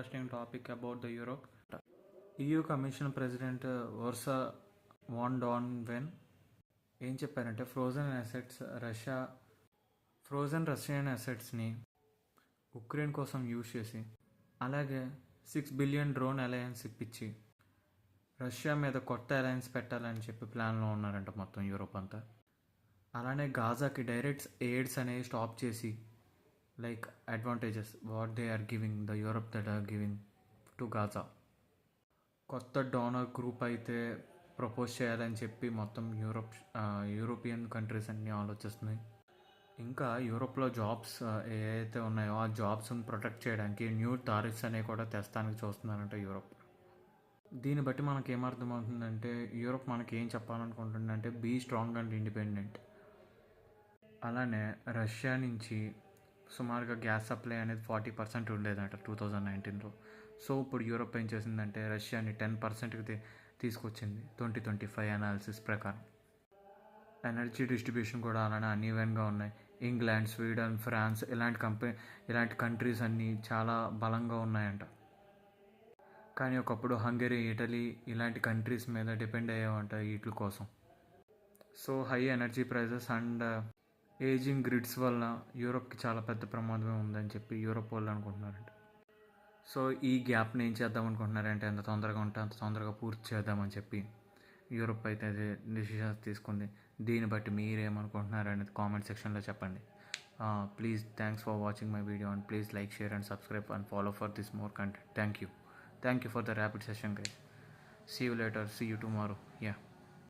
interesting topic about the Europe. EU Commission President Ursula von der Leyen ఏం చెప్పారంటే frozen Russian అసెట్స్ని Ukraine కోసం use చేసి అలాగే $6 billion drone alliance ఇప్పించి Russia మీద కొత్త అలయన్స్ పెట్టాలని చెప్పి ప్లాన్లో ఉన్నారంట మొత్తం యూరోప్ అంతా. అలానే గాజాకి డైరెక్ట్ ఎయిడ్స్ అనేవి స్టాప్ చేసి like advantages what they are giving the Europe that are giving to Gaza. కొత్త డోనర్ గ్రూప్ అయితే ప్రపోజ్ చేయాలని చెప్పి మొత్తం యూరోపియన్ కంట్రీస్ అన్నీ ఆలోచిస్తున్నాయి. ఇంకా యూరోప్లో జాబ్స్ ఏవైతే ఉన్నాయో ఆ జాబ్స్ని ప్రొటెక్ట్ చేయడానికి న్యూ టారిఫ్స్ అనేవి కూడా తెస్తానికి చూస్తున్నారంట యూరోప్. దీన్ని బట్టి మనకి ఏమర్థమవుతుందంటే యూరోప్ మనకి ఏం చెప్పాలనుకుంటుందంటే బీ స్ట్రాంగ్ అండ్ ఇండిపెండెంట్. అలానే రష్యా నుంచి సుమారుగా గ్యాస్ సప్లై అనేది 40% ఉండేదంట 2019లో. సో ఇప్పుడు యూరోప్ ఏం చేసిందంటే రష్యాని 10%కి తీసుకొచ్చింది 2025 అనాలిసిస్ ప్రకారం. ఎనర్జీ డిస్ట్రిబ్యూషన్ కూడా అలానే అన్ఈవెన్గా ఉన్నాయి. ఇంగ్లాండ్, స్వీడన్, ఫ్రాన్స్ ఇలాంటి కంట్రీస్ అన్నీ చాలా బలంగా ఉన్నాయంట. కానీ ఒకప్పుడు హంగరీ, ఇటలీ ఇలాంటి కంట్రీస్ మీద డిపెండ్ అయ్యామంట వీటి కోసం. So high energy prices and ageing grids వల్ల యూరోప్కి చాలా పెద్ద ప్రమాదమే ఉందని చెప్పి యూరోప్ వాళ్ళు అనుకుంటున్నారంట. సో ఈ గ్యాప్ని ఏం చేద్దాం అనుకుంటున్నారంటే ఎంత తొందరగా ఉంటే అంత తొందరగా పూర్తి చేద్దామని చెప్పి యూరోప్ అయితే డిసిషన్స్ తీసుకుంది. దీన్ని బట్టి మీరేమనుకుంటున్నారు అనేది కామెంట్ సెక్షన్లో చెప్పండి. Please thanks for watching my video and please like, share and subscribe and follow for this more content. Thank you for the rapid session guys. See you later, see you tomorrow. Yeah.